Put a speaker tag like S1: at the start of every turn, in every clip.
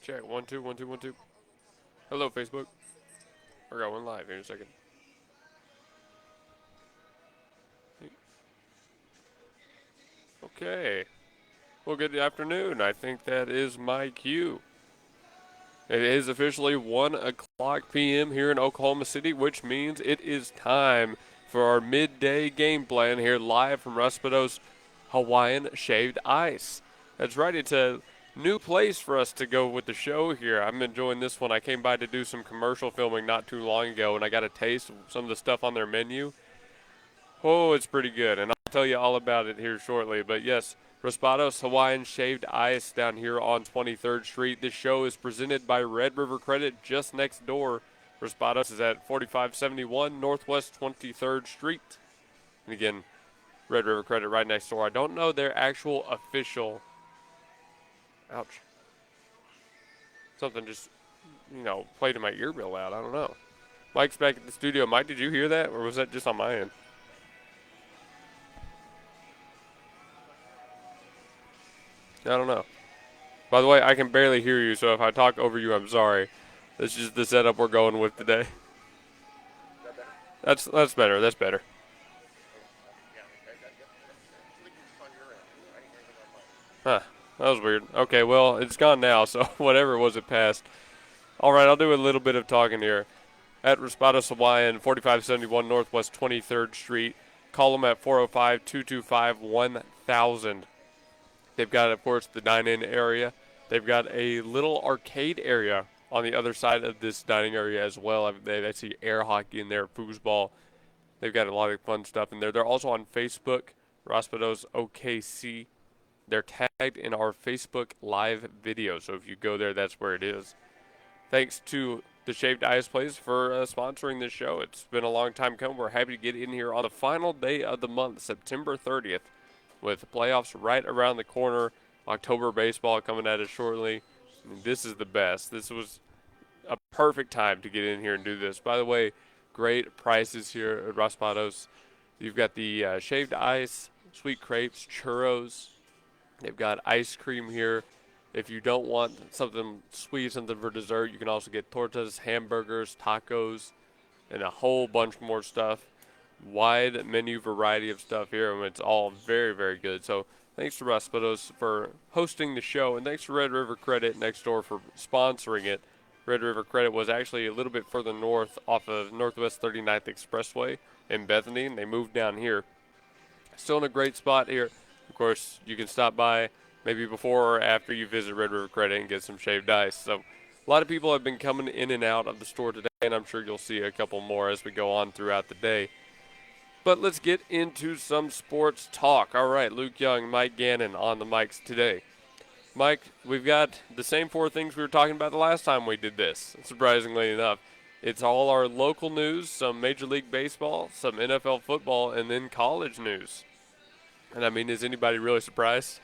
S1: Check. 1 2 1 2 1 2. Hello, Facebook. We're going live here in a second. Okay. Well, good afternoon. I think that is my cue. It is officially 1 o'clock p.m. here in Oklahoma City, which means it is time for our midday game plan here live from Raspados Hawaiian Shaved Ice. That's right. It's a new place for us to go with the show here. I'm enjoying this one. I came by to do some commercial filming not too long ago, and I got a taste of some of the stuff on their menu. Oh, it's pretty good, and I'll tell you all about it here shortly. But yes, Raspados Hawaiian Shaved Ice down here on 23rd Street. This show is presented by Red River Credit just next door. Raspados is at 4571 Northwest 23rd Street. And again, Red River Credit right next door. I don't know their actual official. Ouch. Something just, played in my ear real loud. I don't know. Mike's back at the studio. Mike, did you hear that, or was that just on my end? I don't know. By the way, I can barely hear you, so if I talk over you, I'm sorry. This is the setup we're going with today. That's better. That's better. Huh. That was weird. Okay, well, it's gone now, so whatever it was, it passed. All right, I'll do a little bit of talking here. At Raspados Hawaiian, 4571 Northwest 23rd Street. Call them at 405-225-1000. They've got, of course, the dine-in area. They've got a little arcade area on the other side of this dining area as well. I see air hockey in there, foosball. They've got a lot of fun stuff in there. They're also on Facebook, Raspados OKC. They're tagged in our Facebook live video, so if you go there, that's where it is. Thanks to the Shaved Ice Place for sponsoring this show. It's been a long time coming. We're happy to get in here on the final day of the month, September 30th. With the playoffs right around the corner, October baseball coming at us shortly. This is the best. This was a perfect time to get in here and do this. By the way, great prices here at Raspados. You've got the shaved ice, sweet crepes, churros. They've got ice cream here. If you don't want something sweet, something for dessert, you can also get tortas, hamburgers, tacos, and a whole bunch more stuff. Wide menu variety of stuff here, and it's all very, very good. So thanks to Raspados for hosting the show, and thanks to Red River Credit next door for sponsoring it. Red River Credit was actually a little bit further north off of Northwest 39th Expressway in Bethany, and they moved down here. Still in a great spot here. Of course, you can stop by maybe before or after you visit Red River Credit and get some shaved ice. So a lot of people have been coming in and out of the store today, and I'm sure you'll see a couple more as we go on throughout the day. But let's get into some sports talk. All right, Luke Young, Mike Gannon on the mics today. Mike, we've got the same four things we were talking about the last time we did this, surprisingly enough. It's all our local news, some Major League Baseball, some NFL football, and then college news. And I mean, is anybody really surprised?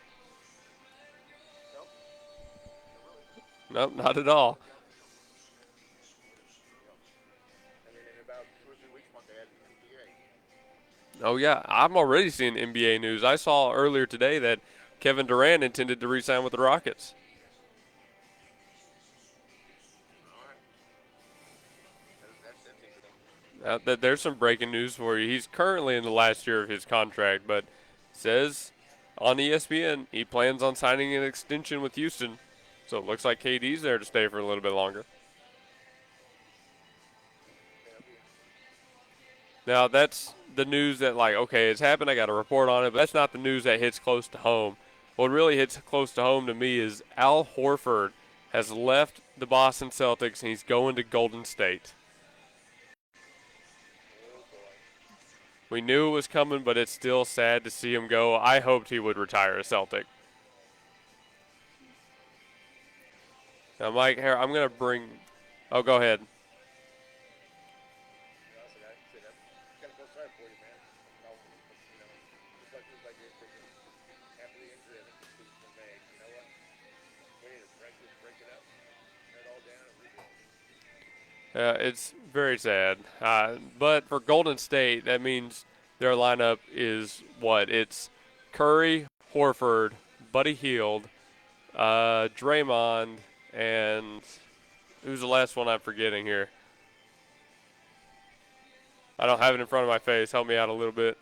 S1: Nope, not at all. Oh, yeah, I'm already seeing NBA news. I saw earlier today that Kevin Durant intended to re-sign with the Rockets. There's some breaking news for you. He's currently in the last year of his contract, but says on ESPN he plans on signing an extension with Houston. So it looks like KD's there to stay for a little bit longer. Now, that's the news that, okay, it's happened. I got a report on it, but that's not the news that hits close to home. What really hits close to home to me is Al Horford has left the Boston Celtics, and he's going to Golden State. We knew it was coming, but it's still sad to see him go. I hoped he would retire a Celtic. Now, Mike, here, I'm going to bring – oh, go ahead. It's very sad. But for Golden State, that means their lineup is what? It's Curry, Horford, Buddy Hield, Draymond, And who's the last one I'm forgetting here? I don't have it in front of my face. Help me out a little bit.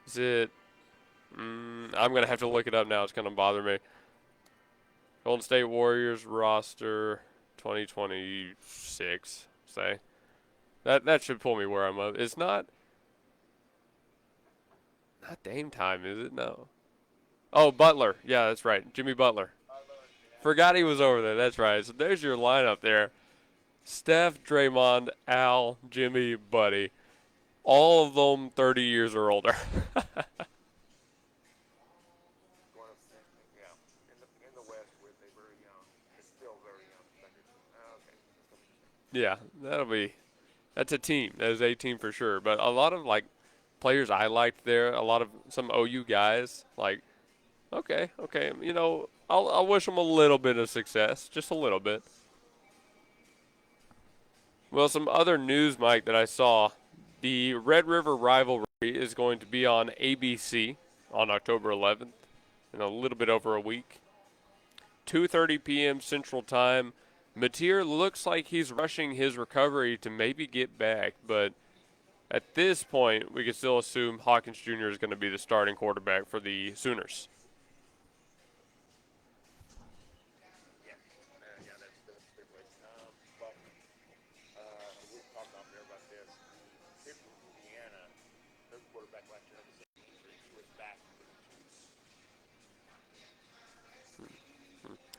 S1: Is it? I'm going to have to look it up now. It's going to bother me. Golden State Warriors roster 2026, say. That should pull me where I'm at. It's not Dame time, is it? No. Oh, Butler. Yeah, that's right. Jimmy Butler. Forgot he was over there. That's right. So there's your lineup there. Steph, Draymond, Al, Jimmy, Buddy. All of them 30 years or older. Yeah, that's a team. That is a team for sure. But a lot of like players I liked there, a lot of some OU guys, like okay, I'll wish them a little bit of success, just a little bit. Well, some other news, Mike, that I saw, the Red River rivalry is going to be on ABC on October 11th in a little bit over a week. 2:30 p.m. Central Time. Mateer looks like he's rushing his recovery to maybe get back, but at this point, we can still assume Hawkins Jr. is going to be the starting quarterback for the Sooners.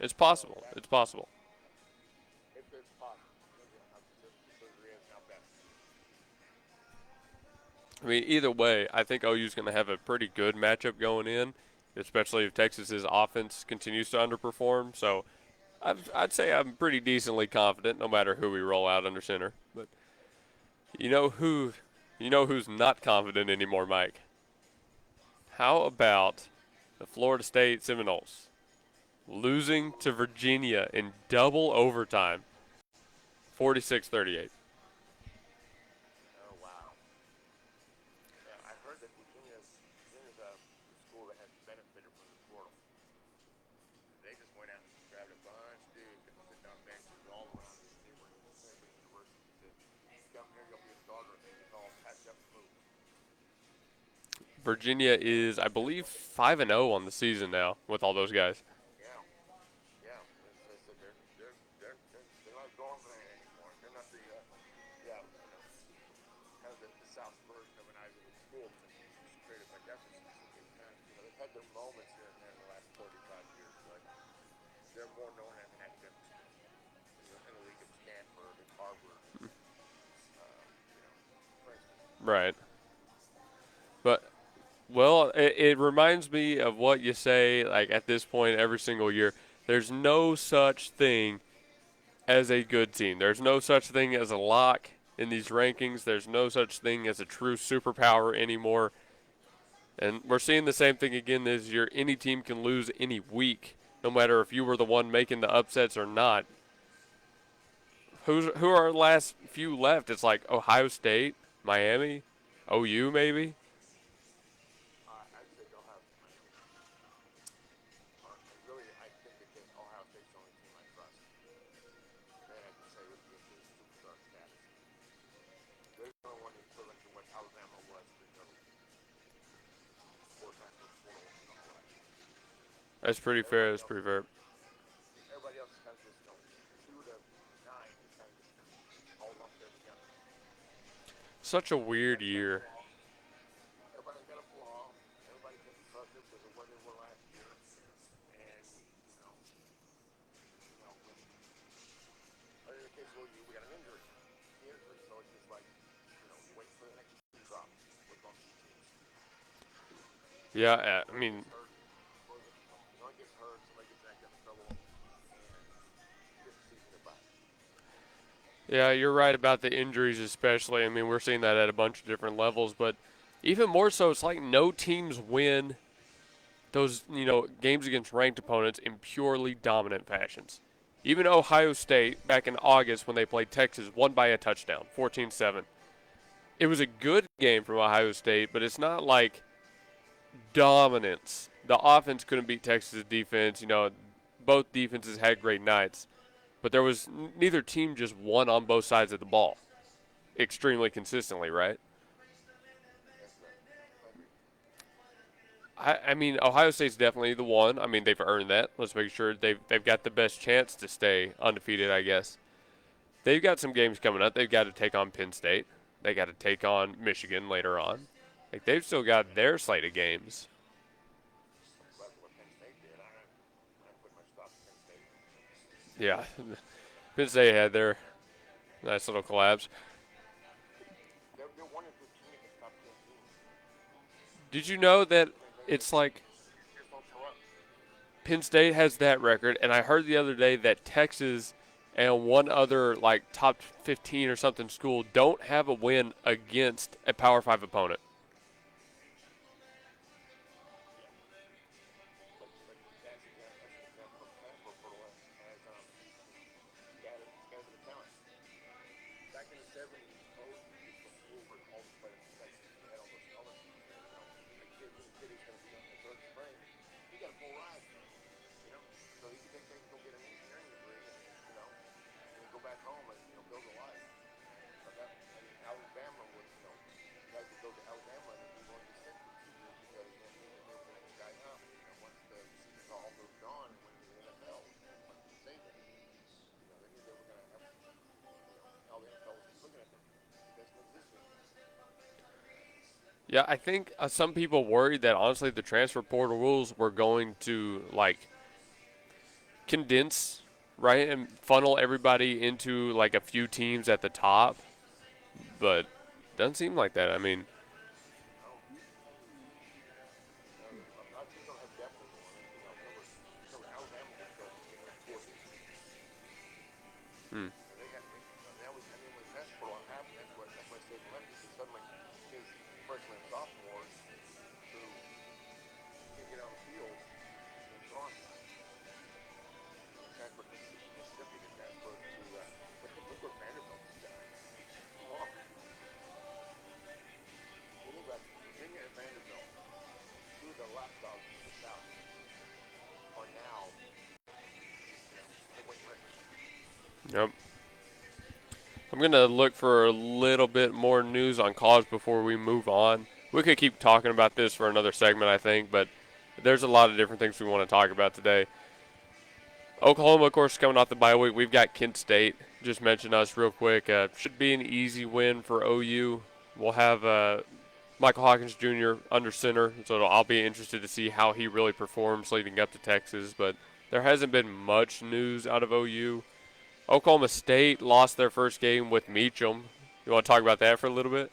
S1: It's possible. It's possible. I mean, either way, I think OU is going to have a pretty good matchup going in, especially if Texas's offense continues to underperform. So I'd say I'm pretty decently confident, no matter who we roll out under center. But you know who, who's not confident anymore, Mike? How about the Florida State Seminoles losing to Virginia in double overtime, 46-38? Virginia is, I believe, 5-0 on the season now with all those guys. Right. But well, it reminds me of what you say, like at this point every single year. There's no such thing as a good team. There's no such thing as a lock in these rankings. There's no such thing as a true superpower anymore. And we're seeing the same thing again this year. Any team can lose any week, no matter if you were the one making the upsets or not. Who are our last few left? It's like Ohio State, Miami, OU maybe. That's pretty fair. That's pretty fair. Such a weird year. Yeah, I mean, yeah, you're right about the injuries, especially. I mean, we're seeing that at a bunch of different levels, but even more so, it's like no teams win those, games against ranked opponents in purely dominant fashions. Even Ohio State, back in August when they played Texas, won by a touchdown, 14-7. It was a good game from Ohio State, but it's not like dominance the offense couldn't beat Texas' defense. Both defenses had great nights, but there was neither team just won on both sides of the ball extremely consistently, right? I mean, Ohio State's definitely the one. I mean, they've earned that. Let's make sure they've got the best chance to stay undefeated, I guess. They've got some games coming up. They've got to take on Penn State. They got to take on Michigan later on. Like they've still got their slate of games. Yeah, Penn State had their nice little collapse. Did you know that it's like Penn State has that record, and I heard the other day that Texas and one other like top 15 or something school don't have a win against a Power 5 opponent. Yeah, I think some people worried that honestly the transfer portal rules were going to like condense, right, and funnel everybody into like a few teams at the top, but doesn't seem like that. I mean, hmm. Yep. I'm going to look for a little bit more news on college before we move on. We could keep talking about this for another segment, I think, but there's a lot of different things we want to talk about today. Oklahoma, of course, coming off the bye week. We've got Kent State. Just mention us real quick. Should be an easy win for OU. We'll have Michael Hawkins Jr. under center, so I'll be interested to see how he really performs leading up to Texas. But there hasn't been much news out of OU. Oklahoma State lost their first game with Meacham. You want to talk about that for a little bit?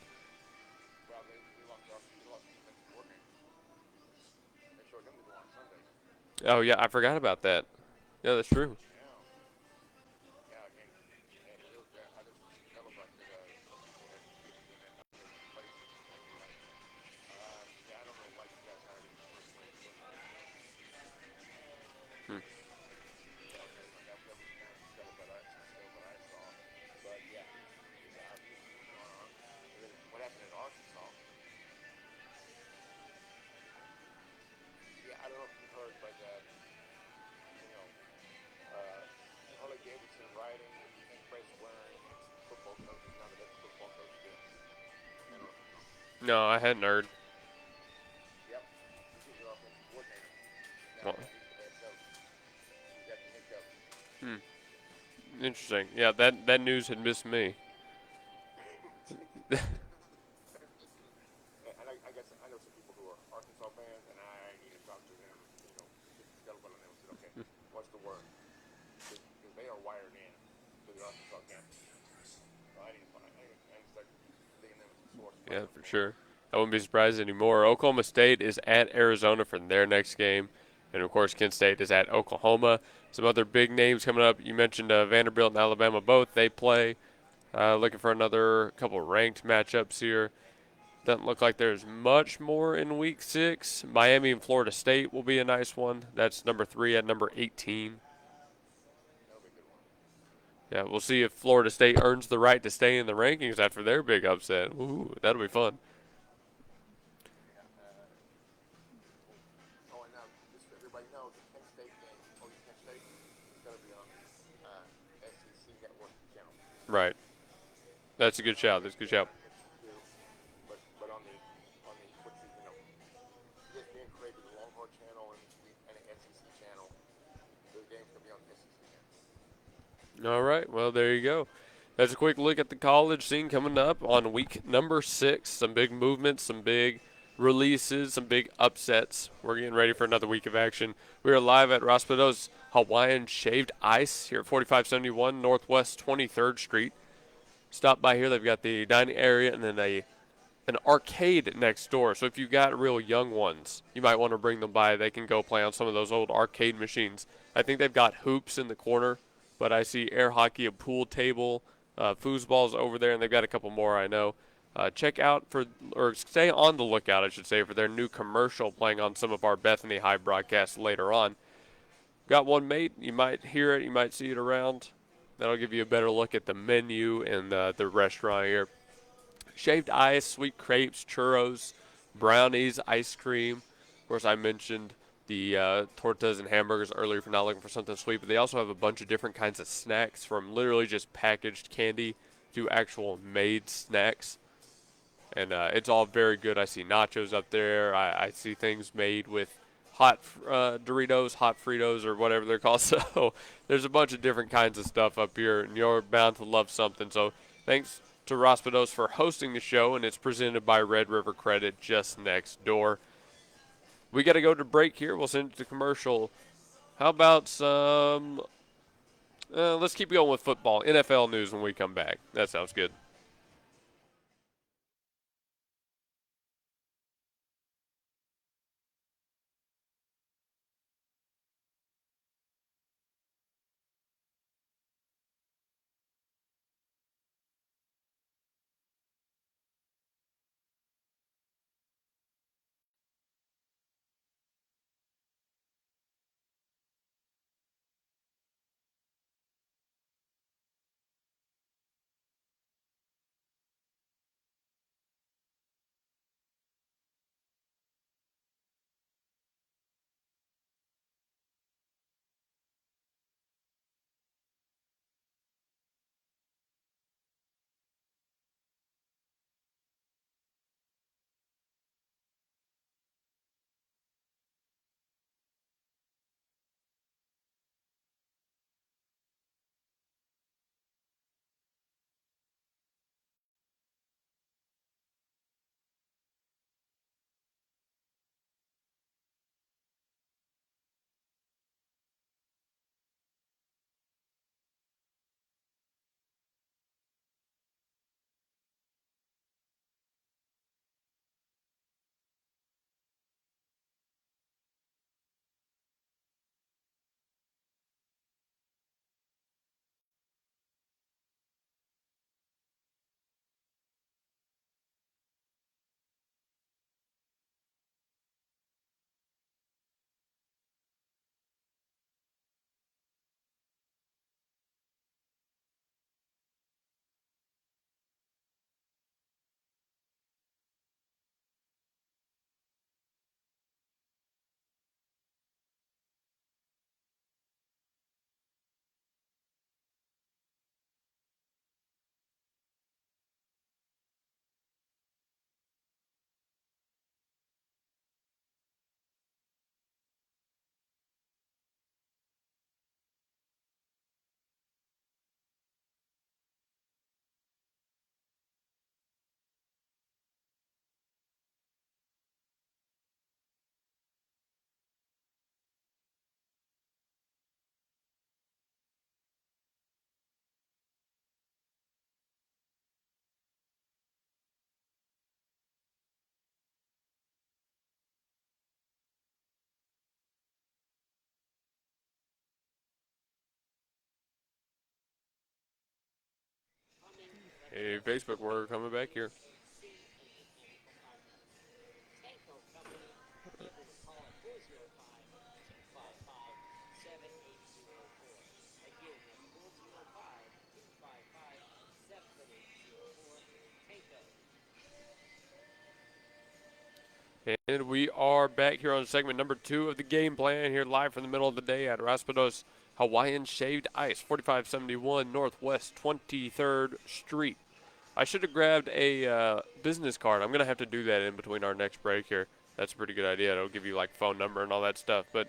S1: Oh, yeah, I forgot about that. Yeah, that's true. Hmm. No, I hadn't heard. Well, hmm. Interesting. Yeah, that news had missed me. Yeah, for sure. I wouldn't be surprised anymore. Oklahoma State is at Arizona for their next game. And, of course, Kent State is at Oklahoma. Some other big names coming up. You mentioned Vanderbilt and Alabama both. They play. Looking for another couple ranked matchups here. Doesn't look like there's much more in Week 6. Miami and Florida State will be a nice one. That's number 3 at number 18. Yeah, we'll see if Florida State earns the right to stay in the rankings after their big upset. Ooh, that'll be fun. Right. That's a good shout. That's a good shout. All right. Well, there you go. That's a quick look at the college scene coming up on week number 6. Some big movements, some big releases, some big upsets. We're getting ready for another week of action. We are live at Raspados Hawaiian Shaved Ice here at 4571 Northwest 23rd Street. Stop by here. They've got the dining area and then an arcade next door. So if you've got real young ones, you might want to bring them by. They can go play on some of those old arcade machines. I think they've got hoops in the corner, but I see air hockey, a pool table, foosballs over there, and they've got a couple more I know. Check out or stay on the lookout, I should say, for their new commercial playing on some of our Bethany High broadcasts later on. Got one mate. You might hear it. You might see it around. That'll give you a better look at the menu and the restaurant here. Shaved ice, sweet crepes, churros, brownies, ice cream. Of course, I mentioned the tortas and hamburgers earlier for not looking for something sweet, but they also have a bunch of different kinds of snacks from literally just packaged candy to actual made snacks. And it's all very good. I see nachos up there. I see things made with hot Doritos, hot Fritos, or whatever they're called. So there's a bunch of different kinds of stuff up here, and you're bound to love something. So thanks to Raspados for hosting the show, and it's presented by Red River Credit just next door. We got to go to break here. We'll send it to commercial. How about some? Let's keep going with football, NFL news when we come back. That sounds good. Hey, Facebook, we're coming back here. And we are back here on segment number 2 of the game plan here live from the middle of the day at Raspados Hawaiian Shaved Ice, 4571 Northwest 23rd Street. I should have grabbed a business card. I'm going to have to do that in between our next break here. That's a pretty good idea. It'll give you like phone number and all that stuff. But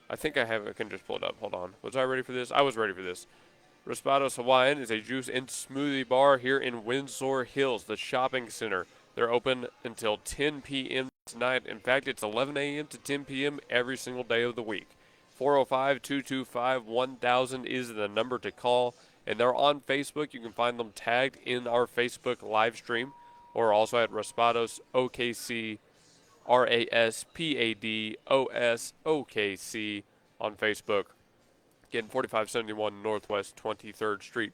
S1: I think I can just pull it up. Hold on. Was I ready for this? I was ready for this. Raspados Hawaiian is a juice and smoothie bar here in Windsor Hills, the shopping center. They're open until 10 p.m. tonight. In fact, it's 11 a.m. to 10 p.m. every single day of the week. 405-225-1000 is the number to call. And they're on Facebook. You can find them tagged in our Facebook live stream or also at Raspados OKC, Raspados OKC on Facebook. Again, 4571 Northwest 23rd Street.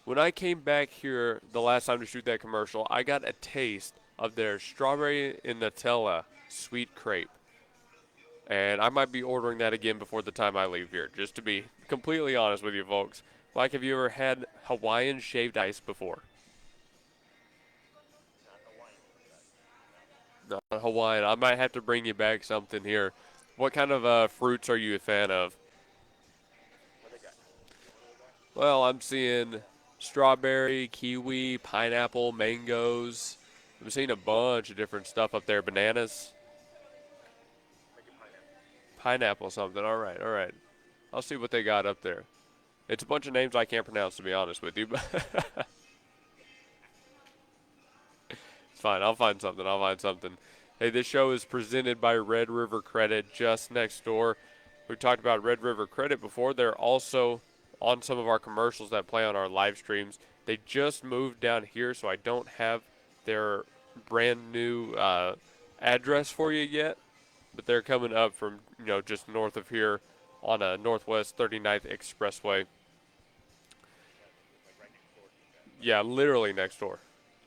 S1: When I came back here the last time to shoot that commercial, I got a taste of their strawberry and Nutella sweet crepe. And I might be ordering that again before the time I leave here, just to be completely honest with you folks. Like, have you ever had Hawaiian shaved ice before? Not Hawaiian. I might have to bring you back something here. What kind of fruits are you a fan of? Well, I'm seeing strawberry, kiwi, pineapple, mangoes. I'm seeing a bunch of different stuff up there. Bananas, pineapple something. All right, all right. I'll see what they got up there. It's a bunch of names I can't pronounce, to be honest with you, but it's fine. I'll find something. I'll find something. Hey, this show is presented by Red River Credit just next door. We talked about Red River Credit before. They're also on some of our commercials that play on our live streams. They just moved down here, so I don't have their brand new address for you yet, but they're coming up from, just north of here on a Northwest 39th Expressway. Yeah, literally next door.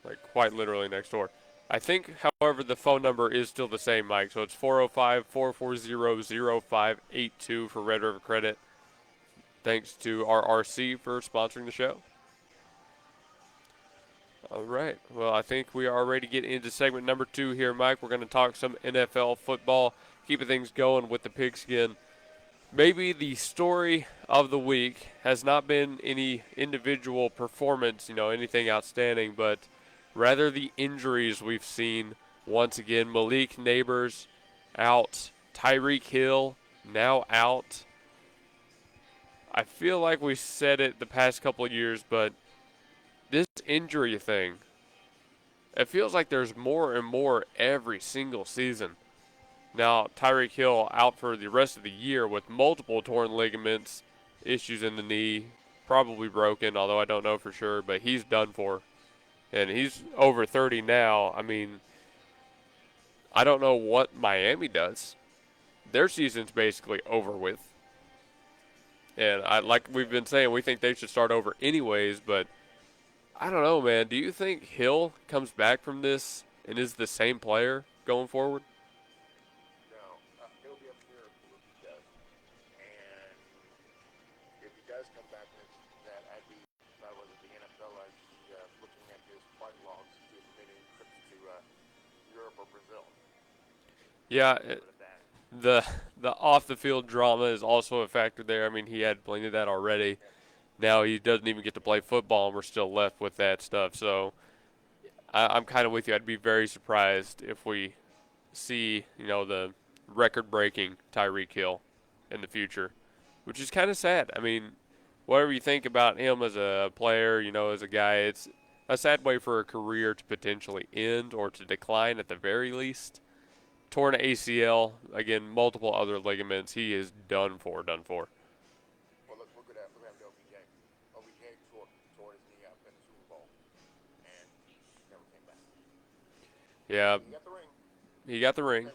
S1: Like, quite literally next door. I think, however, the phone number is still the same, Mike. So it's 405-440-0582 for Red River Credit. Thanks to our RC for sponsoring the show. All right. Well, I think we are ready to get into segment number 2 here, Mike. We're going to talk some NFL football, keeping things going with the pigskin. Maybe the story of the week has not been any individual performance, anything outstanding, but rather the injuries we've seen. Once again, Malik Neighbors out, Tyreek Hill now out. I feel like we said it the past couple of years, but this injury thing, it feels like there's more and more every single season. Now, Tyreek Hill out for the rest of the year with multiple torn ligaments, issues in the knee, probably broken, although I don't know for sure, but he's done for. And he's over 30 now. I mean, I don't know what Miami does. Their season's basically over with. And like we've been saying, we think they should start over anyways, but I don't know, man. Do you think Hill comes back from this and is the same player going forward? Yeah, the off the field drama is also a factor there. I mean, he had plenty of that already. Now he doesn't even get to play football, and we're still left with that stuff. So I'm kind of with you. I'd be very surprised if we see, the record-breaking Tyreek Hill in the future, which is kind of sad. I mean, whatever you think about him as a player, as a guy, it's a sad way for a career to potentially end or to decline at the very least. Torn ACL, again, multiple other ligaments. He is done for. Yeah, he got the ring.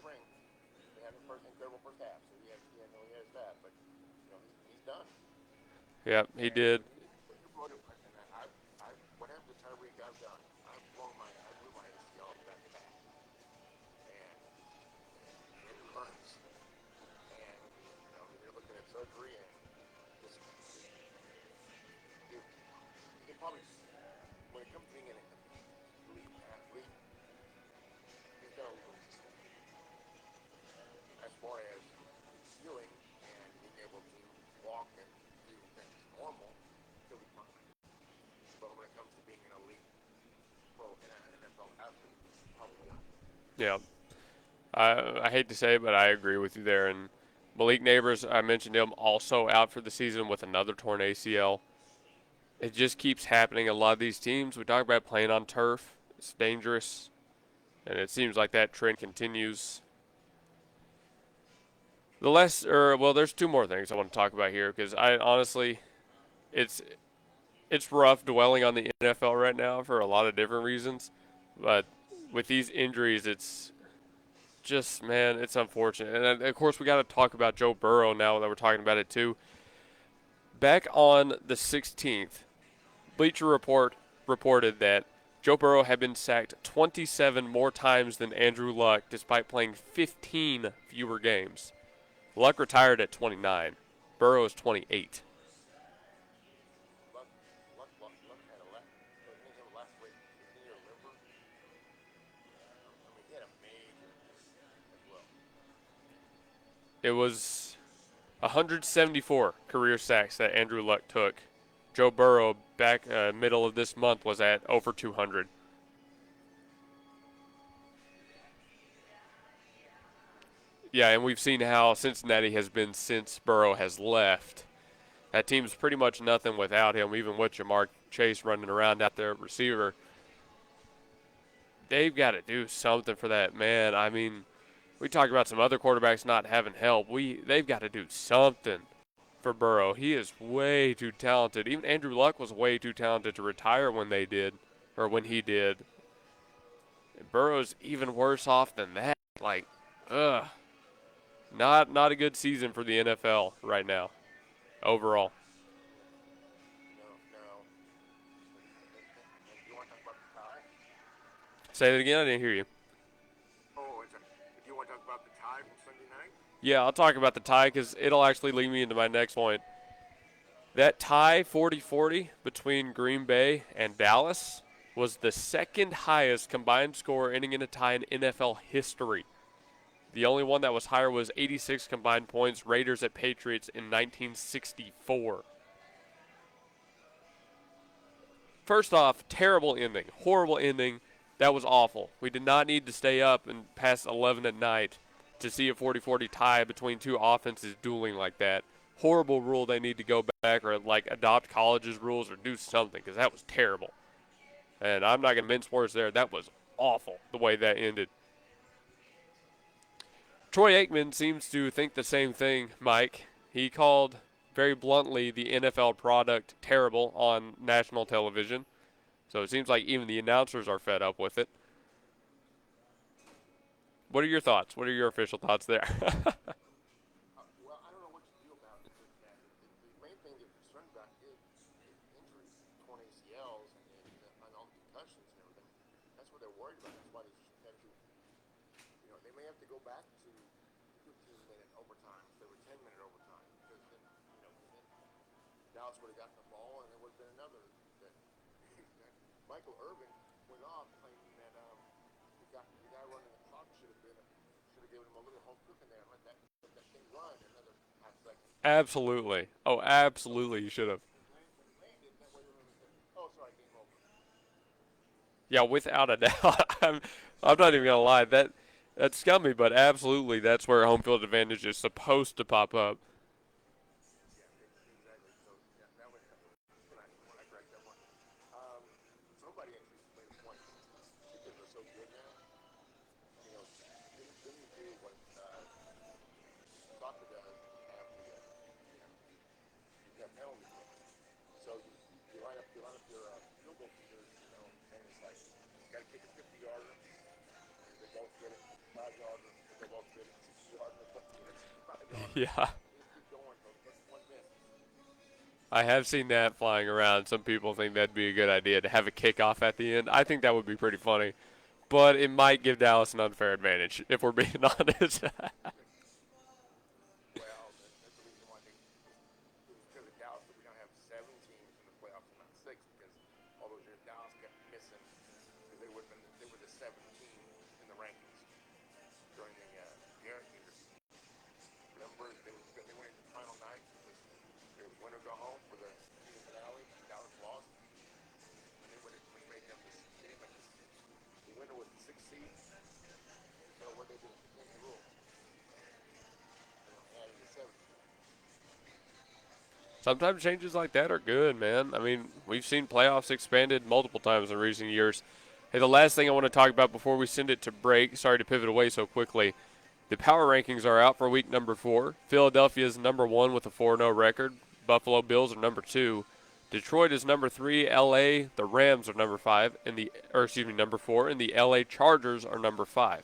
S1: Yeah, he did. Yeah. I hate to say it, but I agree with you there. And Malik Neighbors, I mentioned him, also out for the season with another torn ACL. It just keeps happening. A lot of these teams, we talk about playing on turf. It's dangerous, and it seems like that trend continues. There's two more things I want to talk about here because I honestly, it's it's rough dwelling on the NFL right now for a lot of different reasons, but with these injuries, it's just, man, it's unfortunate. And of course, we got to talk about Joe Burrow now that we're talking about it too. Back on the 16th, Bleacher Report reported that Joe Burrow had been sacked 27 more times than Andrew Luck, despite playing 15 fewer games. Luck retired at 29. Burrow is 28. It was 174 career sacks that Andrew Luck took. Joe Burrow, back middle of this month, was at over 200. Yeah, and we've seen how Cincinnati has been since Burrow has left. That team's pretty much nothing without him, even with Jamar Chase running around out there at receiver. They've got to do something for that man. I mean, we talked about some other quarterbacks not having help. They've got to do something for Burrow. He is way too talented. Even Andrew Luck was way too talented to retire when they did, or when he did. And Burrow's even worse off than that. Like, ugh. Not a good season for the NFL right now, overall. Say that again. I didn't hear you. Yeah, I'll talk about the tie because it'll actually lead me into my next point. That tie, 40-40, between Green Bay and Dallas was the second highest combined score ending in a tie in NFL history. The only one that was higher was 86 combined points, Raiders at Patriots in 1964. First off, terrible ending, horrible ending. That was awful. We did not need to stay up and past 11 at night to see a 40-40 tie between two offenses dueling like that. Horrible rule. They need to go back or like adopt college's rules or do something because that was terrible. And I'm not going to mince words there. That was awful the way that ended. Troy Aikman seems to think the same thing, Mike. He called very bluntly the NFL product terrible on national television. So it seems like even the announcers are fed up with it. What are your thoughts? What are your official thoughts there? Absolutely. Oh, absolutely. You should have. Yeah, without a doubt. I'm not even gonna lie. That's scummy, but absolutely, that's where home field advantage is supposed to pop up. Yeah, I have seen that flying around. Some people think that'd be a good idea to have a kickoff at the end. I think that would be pretty funny, but it might give Dallas an unfair advantage if we're being honest. Sometimes changes like that are good, man. I mean, we've seen playoffs expanded multiple times in recent years. Hey, the last thing I want to talk about before we send it to break, sorry to pivot away so quickly. The power rankings are out for week number 4. Philadelphia is number 1 with a 4-0 record. Buffalo Bills are number 2. Detroit is number 3. LA, the Rams are number 5 and number 4, and the LA Chargers are number 5.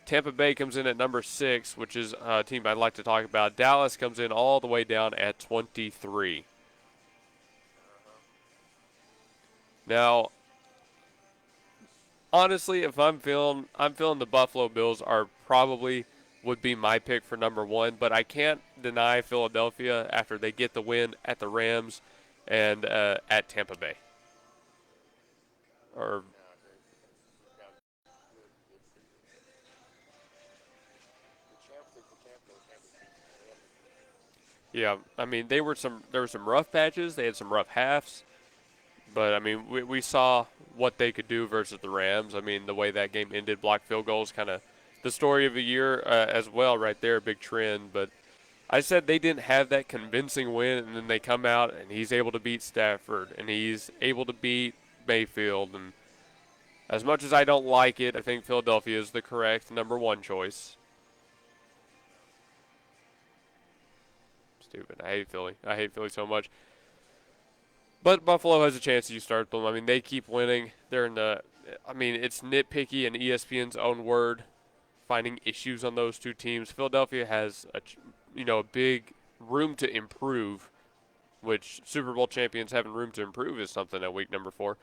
S1: Tampa Bay comes in at number 6, which is a team I'd like to talk about. Dallas comes in all the way down at 23. Now, honestly, if I'm feeling the Buffalo Bills are probably would be my pick for number 1, but I can't deny Philadelphia after they get the win at the Rams and at Tampa Bay. Or yeah, I mean there were some rough patches. They had some rough halves, but I mean we saw what they could do versus the Rams. I mean the way that game ended, blocked field goals, kind of the story of the year as well, right there, big trend. But I said they didn't have that convincing win, and then they come out and he's able to beat Stafford and he's able to beat Mayfield. And as much as I don't like it, I think Philadelphia is the correct number 1 choice. Stupid. I hate Philly. I hate Philly so much. But Buffalo has a chance if you start them. I mean, they keep winning. They're in the. I mean, it's nitpicky in ESPN's own word, finding issues on those two teams. Philadelphia has a big room to improve, which Super Bowl champions having room to improve is something at week number 4.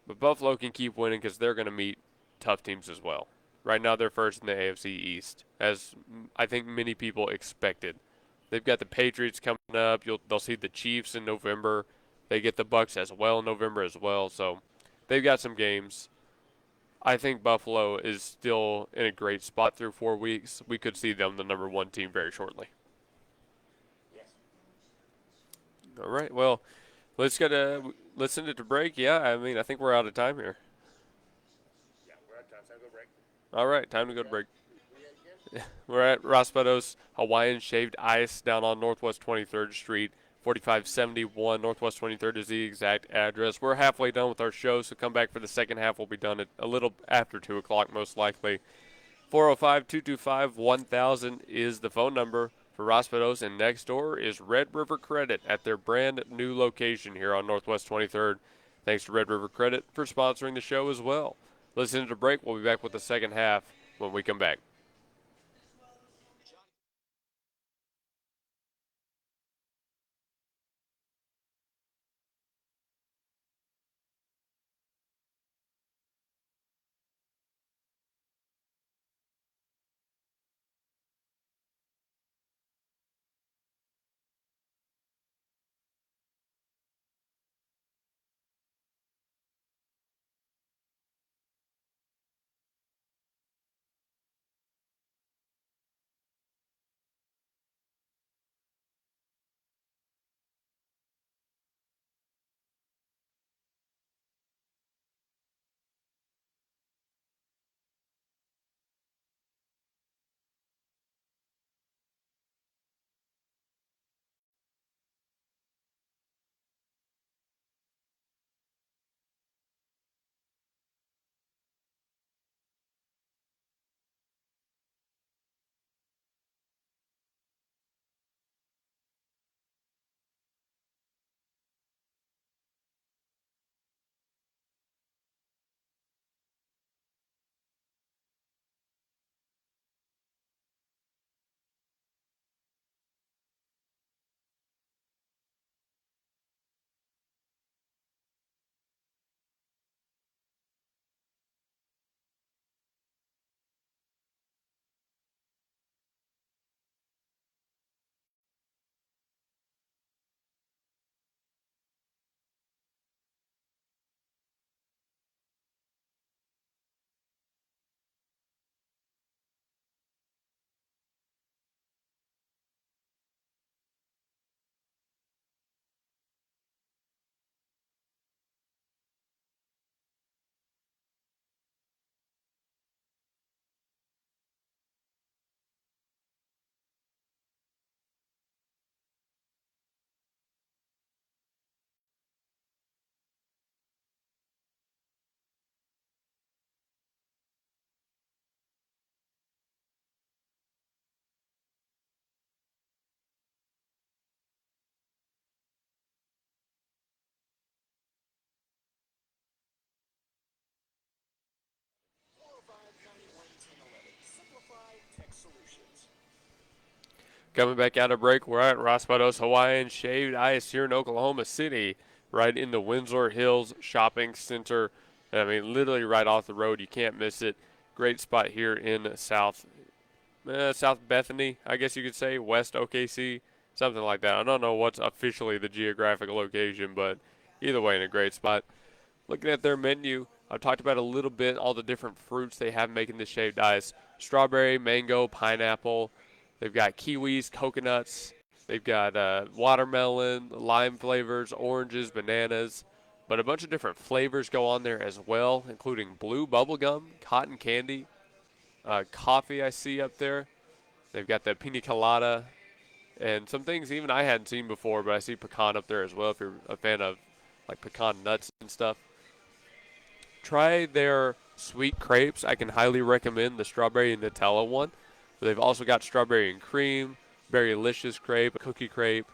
S1: But Buffalo can keep winning because they're going to meet tough teams as well. Right now, they're first in the AFC East, as I think many people expected. They've got the Patriots coming up. They'll see the Chiefs in November. They get the Bucks as well in November as well. So they've got some games. I think Buffalo is still in a great spot through 4 weeks. We could see them the number 1 team very shortly. All right. Well, let's send it to break. Yeah, I mean I think we're out of time here. All right, time to go to break. We're at Raspados Hawaiian Shaved Ice down on Northwest 23rd Street. 4571 Northwest 23rd is the exact address. We're halfway done with our show, so come back for the second half. We'll be done at a little after 2 o'clock, most likely. 405-225-1000 is the phone number for Raspados, and next door is Red River Credit at their brand new location here on Northwest 23rd. Thanks to Red River Credit for sponsoring the show as well. Listen to the break. We'll be back with the second half when we come back. Coming back out of break, we're at Raspados Hawaiian Shaved Ice here in Oklahoma City, right in the Windsor Hills Shopping Center. I mean, literally right off the road. You can't miss it. Great spot here in South Bethany, I guess you could say, West OKC, something like that. I don't know what's officially the geographic location, but either way, in a great spot. Looking at their menu, I've talked about a little bit all the different fruits they have making this shaved ice. Strawberry, mango, pineapple. They've got kiwis, coconuts. They've got watermelon, lime flavors, oranges, bananas. But a bunch of different flavors go on there as well, including blue bubblegum, cotton candy, coffee I see up there. They've got the pina colada and some things even I hadn't seen before, but I see pecan up there as well if you're a fan of like pecan nuts and stuff. Try their sweet crepes. I can highly recommend the strawberry and Nutella one. But they've also got strawberry and cream, berry-licious crepe, cookie crepe,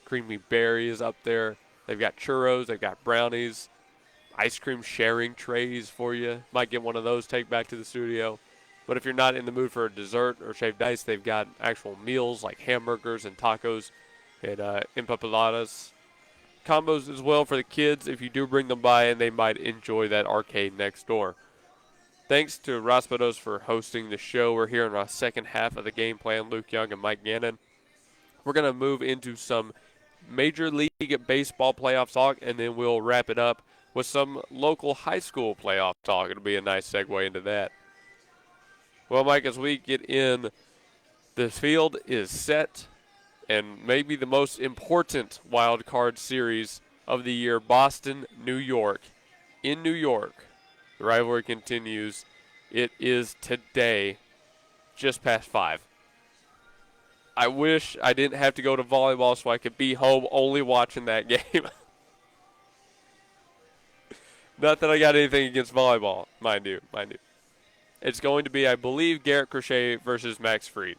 S1: creamy berries up there. They've got churros. They've got brownies, ice cream sharing trays for you. Might get one of those, take back to the studio. But if you're not in the mood for a dessert or shaved ice, they've got actual meals like hamburgers and tacos and empanadas. Combos as well for the kids if you do bring them by, and they might enjoy that arcade next door. Thanks to Raspados for hosting the show. We're here in our second half of the game plan. Luke Young and Mike Gannon. We're going to move into some Major League Baseball playoff talk, and then we'll wrap it up with some local high school playoff talk. It'll be a nice segue into that. Well, Mike, as we get in, the field is set, and maybe the most important wild card series of the year, Boston, New York. In New York, the rivalry continues. It is today, just past 5. I wish I didn't have to go to volleyball so I could be home only watching that game. Not that I got anything against volleyball, mind you. It's going to be, I believe, Garrett Crochet versus Max Fried.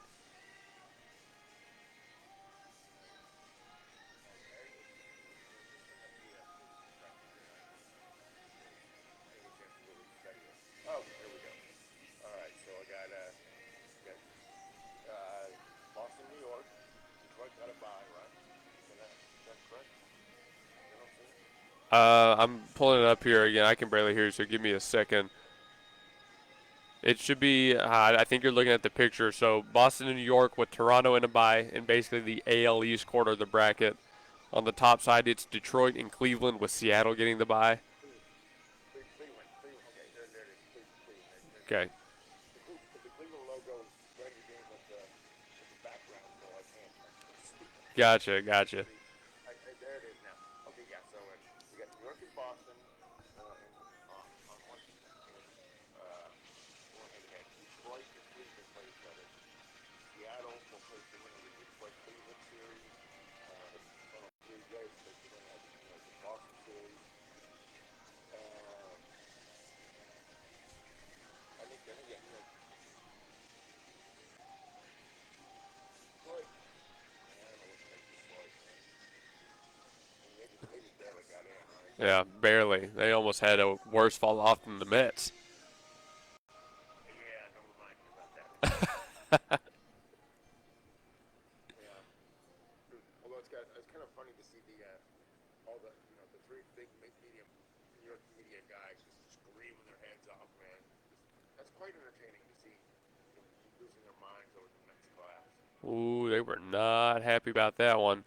S1: I'm pulling it up here again. I can barely hear you, so give me a second. It should be, I think you're looking at the picture. So Boston and New York with Toronto in a bye in basically the AL East quarter of the bracket. On the top side, it's Detroit and Cleveland with Seattle getting the bye. Okay. Gotcha. Yeah, barely. They almost had a worse fall off than the Mets. Ooh, they were not happy about that one.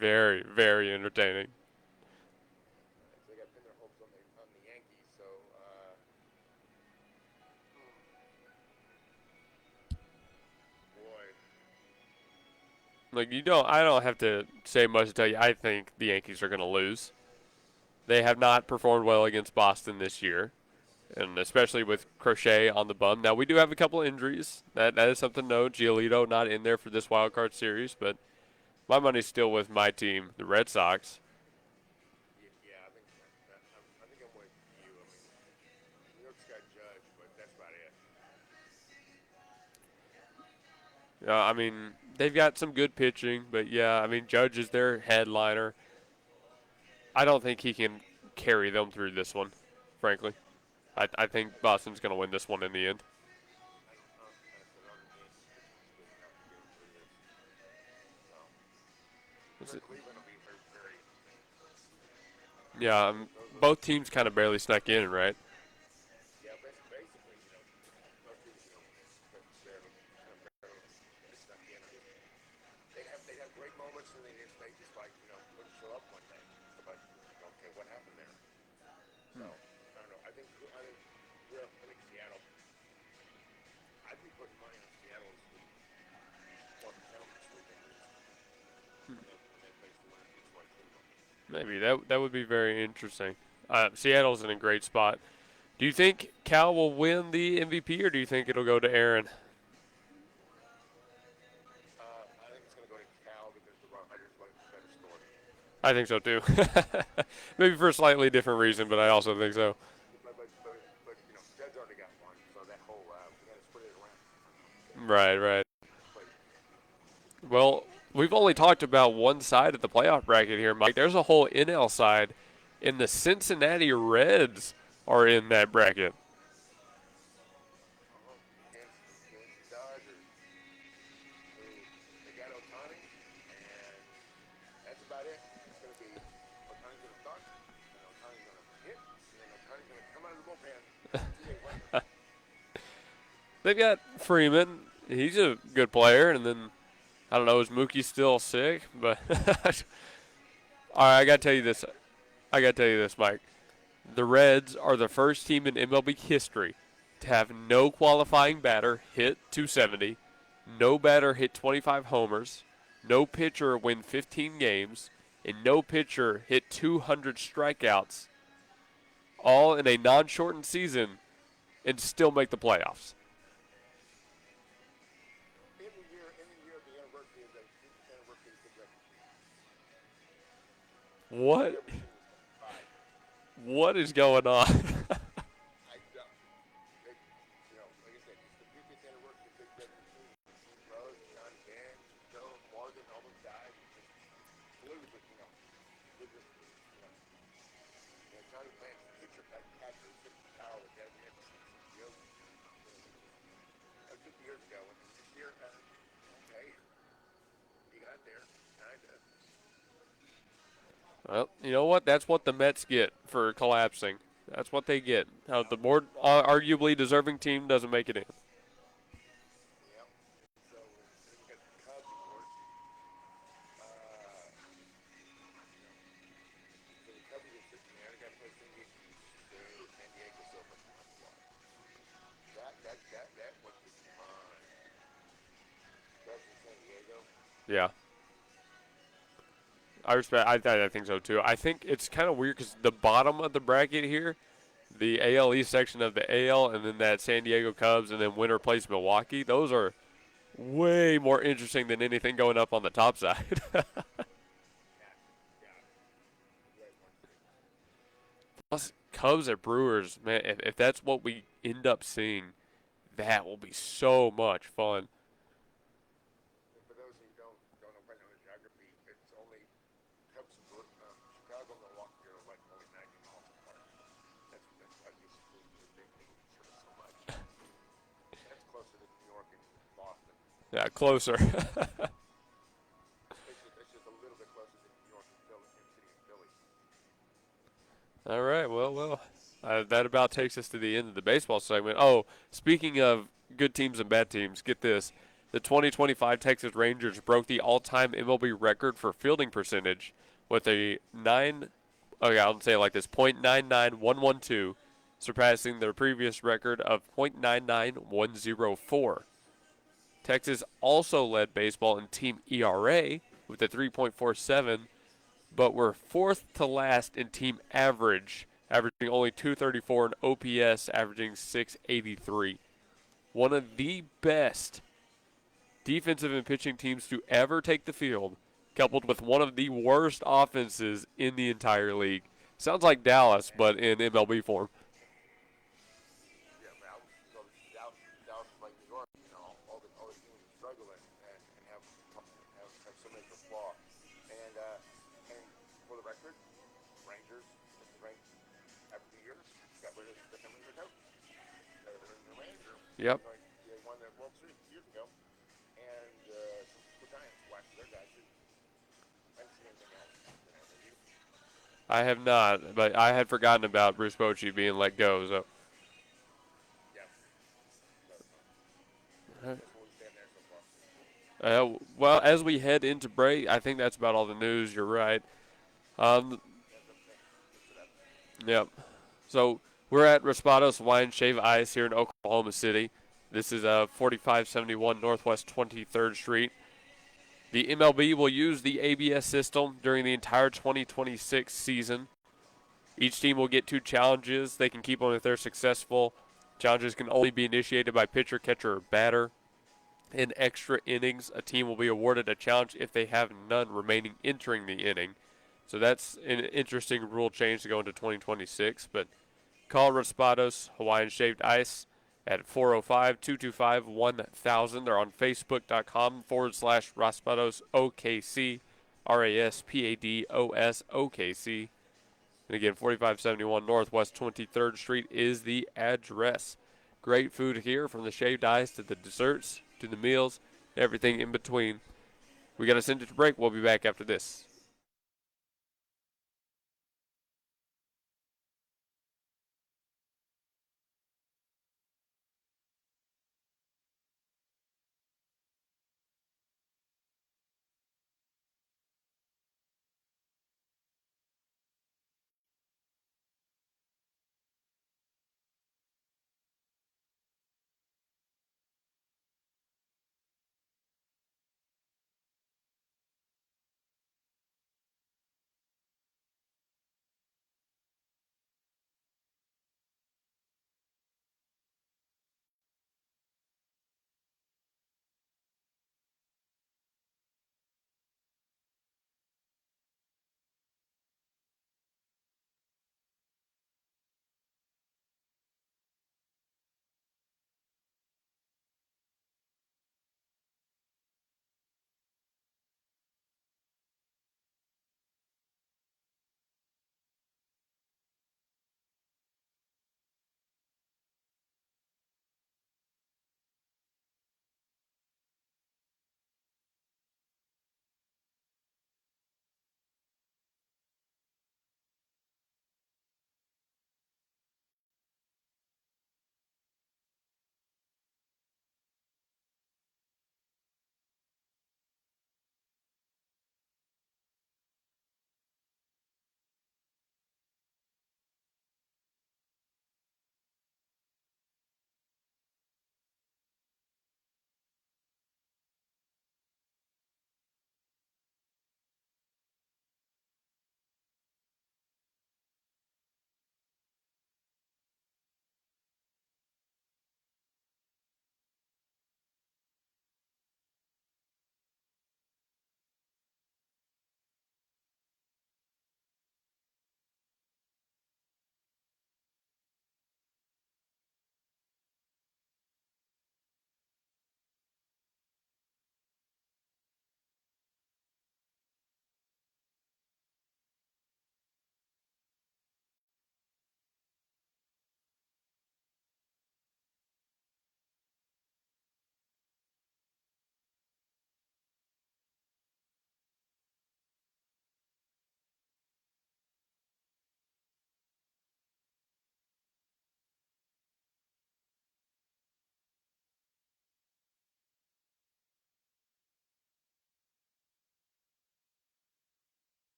S1: Very, very entertaining. Like I don't have to say much to tell you. I think the Yankees are going to lose. They have not performed well against Boston this year, and especially with Crochet on the bum. Now we do have a couple injuries. That is something to note. Giolito not in there for this wild card series, but my money's still with my team, the Red Sox. I mean, they've got some good pitching, but yeah, I mean, Judge is their headliner. I don't think he can carry them through this one, frankly. I think Boston's going to win this one in the end. Was it?
S2: Cleveland will be very, very.
S1: Yeah,
S2: Those are,
S1: both teams kind of barely snuck in, right?
S2: yeah, basically, those two, barely, kind of barely stuck in. I mean, they'd have great moments, and they just like wouldn't show up one day. But okay, what happened there? So I don't know. I think Seattle. I'd be putting money on Seattle to sweep, or Cleveland to sweep at least, and then face the winner of Detroit, Cleveland.
S1: Maybe that would be very interesting. Seattle's in a great spot. Do you think Cal will win the MVP, or do you think it'll go to Aaron?
S2: I think it's going to go to Cal because the Riders like the better story.
S1: I think so too. Maybe for a slightly different reason, but I also think so.
S2: But Jed's already got one, so that whole we got to spread it around.
S1: Right, right.
S2: But
S1: Well, we've only talked about one side of the playoff bracket here, Mike. There's a whole NL side, and the Cincinnati Reds are in that bracket.
S2: against the Dodgers, who they got Otani, and that's about it. It's going to be Otani's going to start, and then Otani's going to hit, and then Otani's going to come out of the bullpen 2 days later.
S1: They've got Freeman. He's a good player, and then I don't know, is Mookie still sick? But all right, I gotta tell you this. I gotta tell you this, Mike. The Reds are the first team in MLB history to have no qualifying batter hit 270, no batter hit 25 homers, no pitcher win 15 games, and no pitcher hit 200 strikeouts, all in a non-shortened season, and still make the playoffs.
S2: In the year of the anniversary of the anniversary of the record, I've
S1: What?
S2: never seen this five.
S1: What is going on?
S2: I don't. It, like I said, it's the 50th anniversary of Big Red Machine. Steve Rose, John Gannon, Joe Morgan, all those guys. Just flew, but Johnny Plant's pitcher, catcher, took the power with that. That was 50 years ago. And this year, okay, he got there, kind of.
S1: Well, you know what? That's what the Mets get for collapsing. That's what they get. The more arguably deserving team doesn't make it in.
S2: Yeah. So then we got the Cubs, of course. So the Cubs are sitting there. They got to play San Diego so much fun. That would be fun. Cubs in San Diego.
S1: Yeah. I respect. I think so too. I think it's kind of weird because the bottom of the bracket here, the AL East section of the AL, and then that San Diego Cubs, and then winner plays Milwaukee. Those are way more interesting than anything going up on the top side. Plus, Cubs at Brewers, man. If that's what we end up seeing, that will be so much fun.
S2: For those who don't know the geography, it's only Cubs, Chicago, Milwaukee are like only 90 miles apart. That's why these they hate each other so much. That's closer to New York and Boston.
S1: Yeah, closer.
S2: It's just a little bit closer to New York and Philly, New City and Philly.
S1: All right. Well. That about takes us to the end of the baseball segment. Oh, speaking of good teams and bad teams, get this. The 2025 Texas Rangers broke the all-time MLB record for fielding percentage with a I'll say it like this, .99112, surpassing their previous record of .99104. Texas also led baseball in team ERA with a 3.47, but were fourth to last in team averaging only 234 and OPS averaging 683. One of the best defensive and pitching teams to ever take the field, coupled with one of the worst offenses in the entire league. Sounds like Dallas, but in MLB form.
S2: Yeah, Dallas is like New York. All the teams are struggling and have so many for flaw. And for the record, Rangers ranked after 2 years got rid of the coach. They're the manager.
S1: Yep.
S2: They won the World Series 2 years ago, and the Giants waxed their guy too.
S1: I have not, but I had forgotten about Bruce Bochy being let go. So,
S2: Yes. So,
S1: uh,
S2: that's what we've been there so far.
S1: well, as we head into break, I think that's about all the news. You're right. Um,
S2: Yeah, that's what happened.
S1: yep. So we're at Raspados Hawaiian Shaved Ice here in Oklahoma City. This is 4571 Northwest 23rd Street. The MLB will use the ABS system during the entire 2026 season. Each team will get two challenges. They can keep on if they're successful. Challenges can only be initiated by pitcher, catcher, or batter. In extra innings, a team will be awarded a challenge if they have none remaining entering the inning. So that's an interesting rule change to go into 2026. But call Raspados Hawaiian Shaved Ice at 405-225-1000. They're on Facebook.com/Raspados OKC, Raspados OKC. And again, 4571 Northwest 23rd Street is the address. Great food here, from the shaved ice to the desserts to the meals, everything in between. We got to send it to break. We'll be back after this.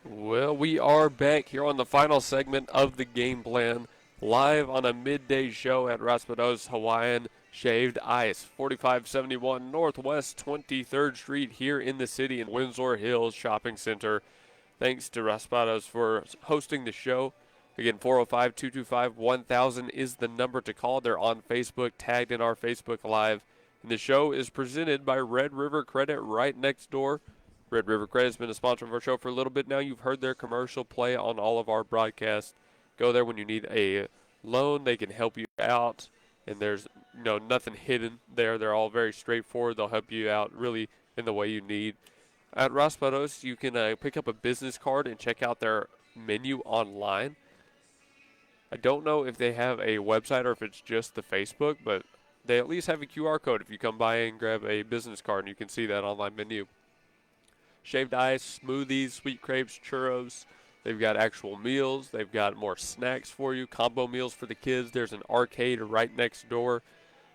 S1: Well, we are back here on the final segment of the game plan, live on a midday show at Raspados Hawaiian Shaved Ice, 4571 Northwest 23rd Street here in the city in Windsor Hills Shopping Center. Thanks to Raspados for hosting the show. Again, 405-225-1000 is the number to call. They're on Facebook, tagged in our Facebook Live. And the show is presented by Red River Credit right next door. Red River Credit has been a sponsor of our show for a little bit now. You've heard their commercial play on all of our broadcasts. Go there when you need a loan. They can help you out. And there's nothing hidden there. They're all very straightforward. They'll help you out really in the way you need. At Raspados, you can pick up a business card and check out their menu online. I don't know if they have a website or if it's just the Facebook, but they at least have a QR code if you come by and grab a business card, and you can see that online menu. Shaved ice, smoothies, sweet crepes, churros. They've got actual meals. They've got more snacks for you, combo meals for the kids. There's an arcade right next door.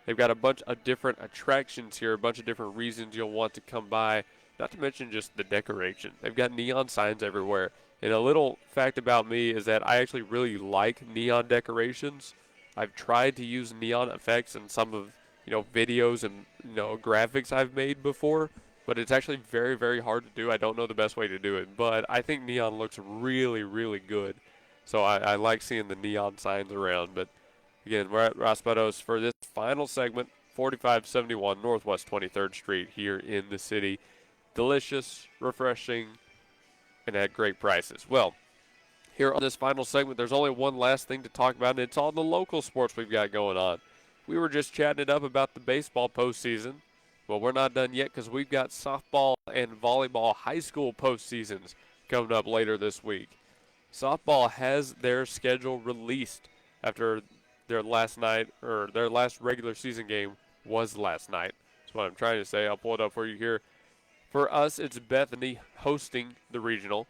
S1: They've got a bunch of different attractions here, a bunch of different reasons you'll want to come by, not to mention just the decoration. They've got neon signs everywhere. And a little fact about me is that I actually really like neon decorations. I've tried to use neon effects in some of, videos and, graphics I've made before, but it's actually very, very hard to do. I don't know the best way to do it, but I think neon looks really, really good. So I like seeing the neon signs around, but again, we're at Raspados for this final segment, 4571 Northwest 23rd Street here in the city. Delicious, refreshing, and at great prices. Well, here on this final segment, there's only one last thing to talk about, and it's all the local sports we've got going on. We were just chatting it up about the baseball postseason. Well, we're not done yet because we've got softball and volleyball high school postseasons coming up later this week. Softball has their schedule released after their last night, or their last regular season game was last night. That's what I'm trying to say. I'll pull it up for you here. For us, it's Bethany hosting the regional.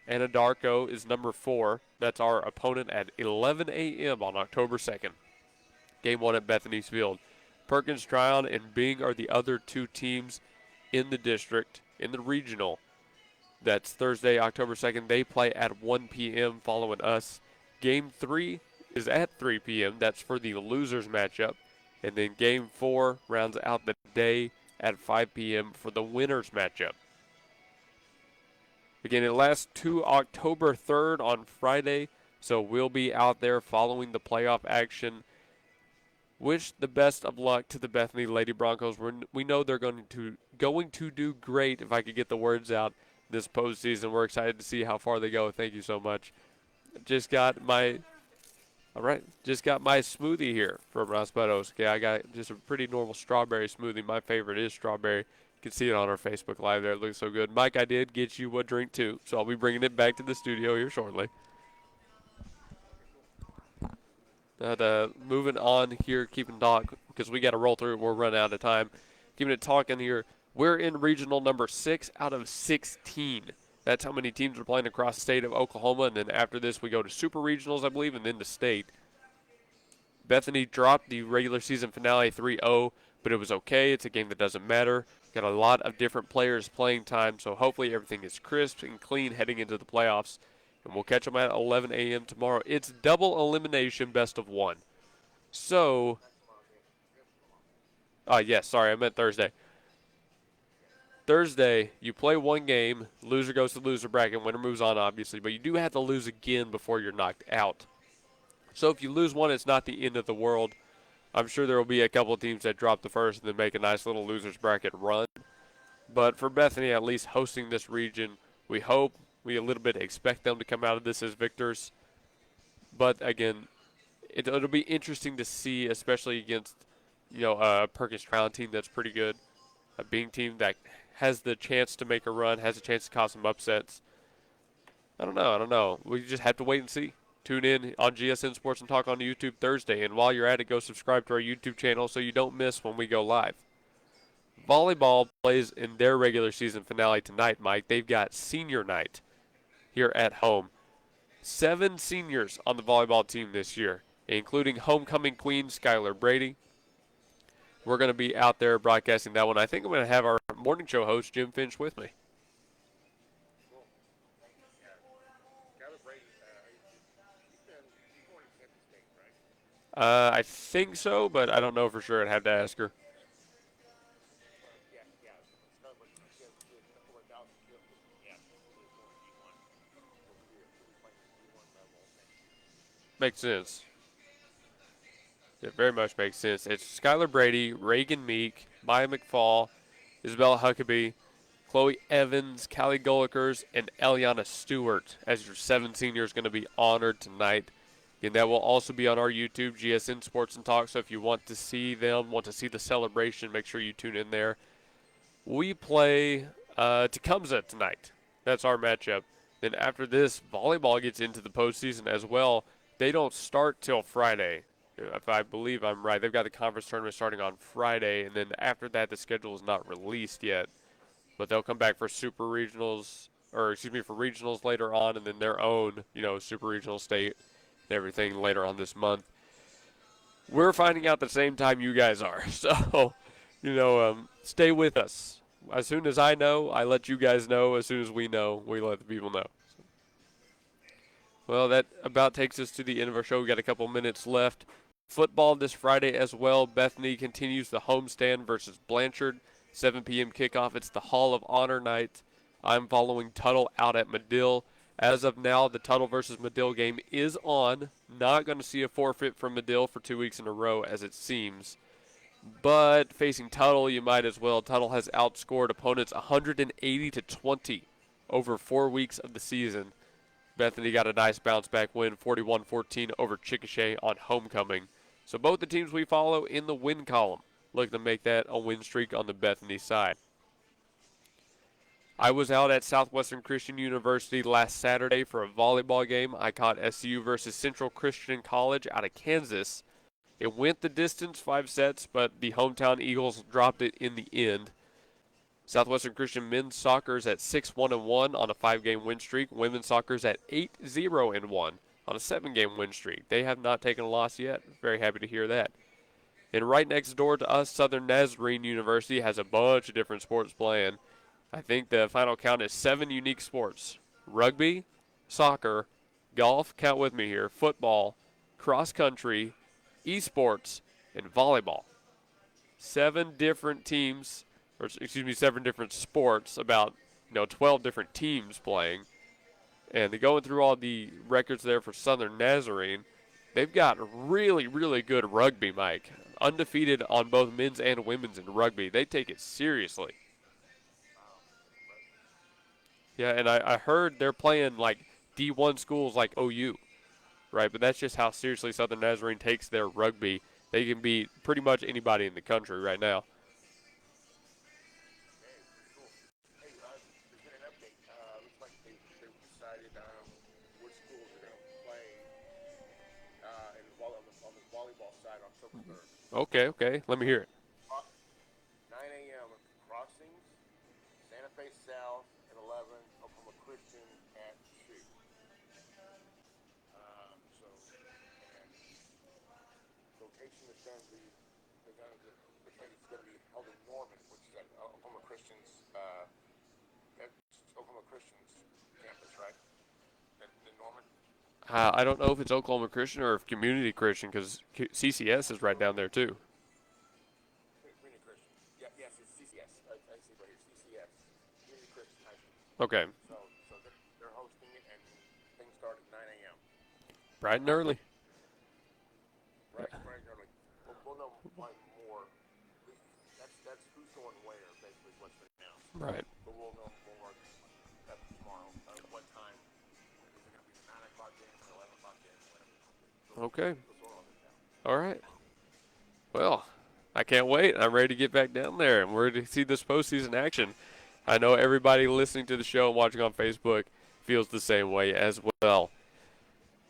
S1: Anadarko is number 4. That's our opponent at 11 a.m. on October 2nd. Game 1 at Bethany's Field. Perkins Tryon and Bing are the other two teams in the district, in the regional. That's Thursday, October 2nd. They play at 1 p.m. following us. Game 3 is at 3 p.m. That's for the losers matchup. And then Game 4 rounds out the day at 5 p.m. for the winners matchup. Again, it lasts to October 3rd on Friday, so we'll be out there following the playoff action. Wish the best of luck to the Bethany Lady Broncos. We know they're going to do great, if I could get the words out, this postseason. We're excited to see how far they go. Thank you so much. Just got my smoothie here from Raspados. Okay, I got just a pretty normal strawberry smoothie. My favorite is strawberry. You can see it on our Facebook Live there. It looks so good. Mike, I did get you a drink too, so I'll be bringing it back to the studio here shortly. Moving on here, keeping talk, because we got to roll through it. We're running out of time. Keeping it talking here. We're in regional number 6 out of 16. That's how many teams are playing across the state of Oklahoma, and then after this we go to super regionals, I believe, and then to state. Bethany dropped the regular season finale 3-0, but it was okay. It's a game that doesn't matter. Got a lot of different players playing time, so hopefully everything is crisp and clean heading into the playoffs. And we'll catch them at 11 a.m. tomorrow. It's double elimination, best of 1. So, yes, sorry, I meant Thursday. Thursday, you play one game, loser goes to the loser bracket, winner moves on, obviously, but you do have to lose again before you're knocked out. So if you lose one, it's not the end of the world. I'm sure there will be a couple of teams that drop the first and then make a nice little losers bracket run. But for Bethany, at least hosting this region, we hope, we a little bit expect them to come out of this as victors. But again, it'll be interesting to see, especially against, a Perkins Tryon team that's pretty good, a Bing team that has the chance to make a run, has a chance to cause some upsets. I don't know. We just have to wait and see. Tune in on GSN Sports and Talk on YouTube Thursday. And while you're at it, go subscribe to our YouTube channel so you don't miss when we go live. Volleyball plays in their regular season finale tonight, Mike. They've got senior night here at home. 7 seniors on the volleyball team this year, including homecoming queen Skylar Brady. We're going to be out there broadcasting that one. I think I'm going to have our morning show host, Jim Finch, with me. I think so, but I don't know for sure. I'd have to ask her. Makes sense. It very much makes sense. It's Skylar Brady, Reagan Meek, Maya McFall, Isabella Huckabee, Chloe Evans, Callie Golikers, and Eliana Stewart as your 7 seniors going to be honored tonight. Again, that will also be on our YouTube, GSN Sports and Talk, so if you want to see them, want to see the celebration, make sure you tune in there. We play Tecumseh tonight. That's our matchup. Then after this, volleyball gets into the postseason as well. They don't start till Friday, if I believe I'm right. They've got the conference tournament starting on Friday, and then after that, the schedule is not released yet. But they'll come back for super regionals, or excuse me, for regionals later on, and then their own, super regional state and everything later on this month. We're finding out the same time you guys are, so stay with us. As soon as I know, I let you guys know. As soon as we know, we let the people know. Well, that about takes us to the end of our show. We got a couple minutes left. Football this Friday as well. Bethany continues the homestand versus Blanchard. 7 p.m. kickoff. It's the Hall of Honor night. I'm following Tuttle out at Medill. As of now, the Tuttle versus Medill game is on. Not going to see a forfeit from Medill for 2 weeks in a row, as it seems. But facing Tuttle, you might as well. Tuttle has outscored opponents 180 to 20 over 4 weeks of the season. Bethany got a nice bounce-back win, 41-14 over Chickasha on homecoming. So both the teams we follow in the win column looking to make that a win streak on the Bethany side. I was out at Southwestern Christian University last Saturday for a volleyball game. I caught SU versus Central Christian College out of Kansas. It went the distance, 5 sets, but the hometown Eagles dropped it in the end. Southwestern Christian men's soccer is at 6-1-1 on a 5-game win streak. Women's soccer is at 8-0-1 on a 7-game win streak. They have not taken a loss yet. Very happy to hear that. And right next door to us, Southern Nazarene University has a bunch of different sports playing. I think the final count is 7 unique sports. Rugby, soccer, golf, count with me here, football, cross country, esports, and volleyball. 7 different teams, or excuse me, 7 different sports, about 12 different teams playing. And they're going through all the records there for Southern Nazarene. They've got really, really good rugby, Mike. Undefeated on both men's and women's in rugby. They take it seriously. Yeah, and I heard they're playing like D1 schools like OU, right? But that's just how seriously Southern Nazarene takes their rugby. They can beat pretty much anybody in the country right now.
S2: Hey, there's been an update. Looks like they decided which schools are going to play on the volleyball side on October 3rd.
S1: Okay. Let me hear it.
S2: 9 a.m. Crossings, Santa Fe South at 11, Oklahoma Christian at 2. Location is going to be, the trade is going to be held in Norman, which is at Oklahoma Christian's campus, right? In Norman?
S1: I don't know if it's Oklahoma Christian or if Community Christian, because CCS is right down there too.
S2: Community Christian. Yes, it's CCS. I see right here. CCS. Community Christian High School.
S1: Okay.
S2: So they're hosting it, and things start at 9 a.m.
S1: Bright and early.
S2: Right early. We'll know more. That's who's going where, basically, what's been announced.
S1: Right.
S2: But we'll know more tomorrow. What time? Is it going to be the 9 o'clock game or 11 o'clock game?
S1: Okay. All right. Well, I can't wait. I'm ready to get back down there, and we're ready to see this postseason action. I know everybody listening to the show and watching on Facebook feels the same way as well.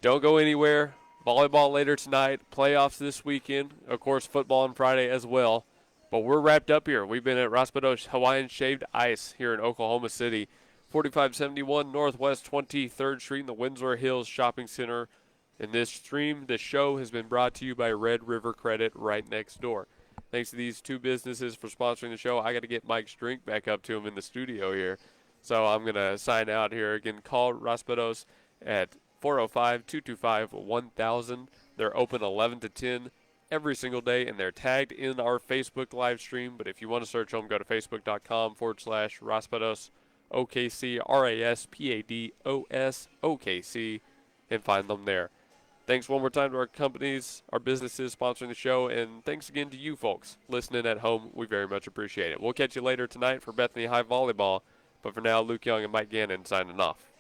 S1: Don't go anywhere. Volleyball later tonight. Playoffs this weekend. Of course, football on Friday as well. But we're wrapped up here. We've been at Raspados Hawaiian Shaved Ice here in Oklahoma City. 4571 Northwest 23rd Street in the Windsor Hills Shopping Center. In this show has been brought to you by Red River Credit right next door. Thanks to these 2 businesses for sponsoring the show. I got to get Mike's drink back up to him in the studio here. So I'm going to sign out here. Again, call Raspados at 405-225-1000. They're open 11 to 10 every single day, and they're tagged in our Facebook live stream. But if you want to search them, go to facebook.com/Raspados OKC, RASPADOS OKC, and find them there. Thanks one more time to our companies, our businesses sponsoring the show, and thanks again to you folks listening at home. We very much appreciate it. We'll catch you later tonight for Bethany High Volleyball. But for now, Luke Young and Mike Gannon signing off.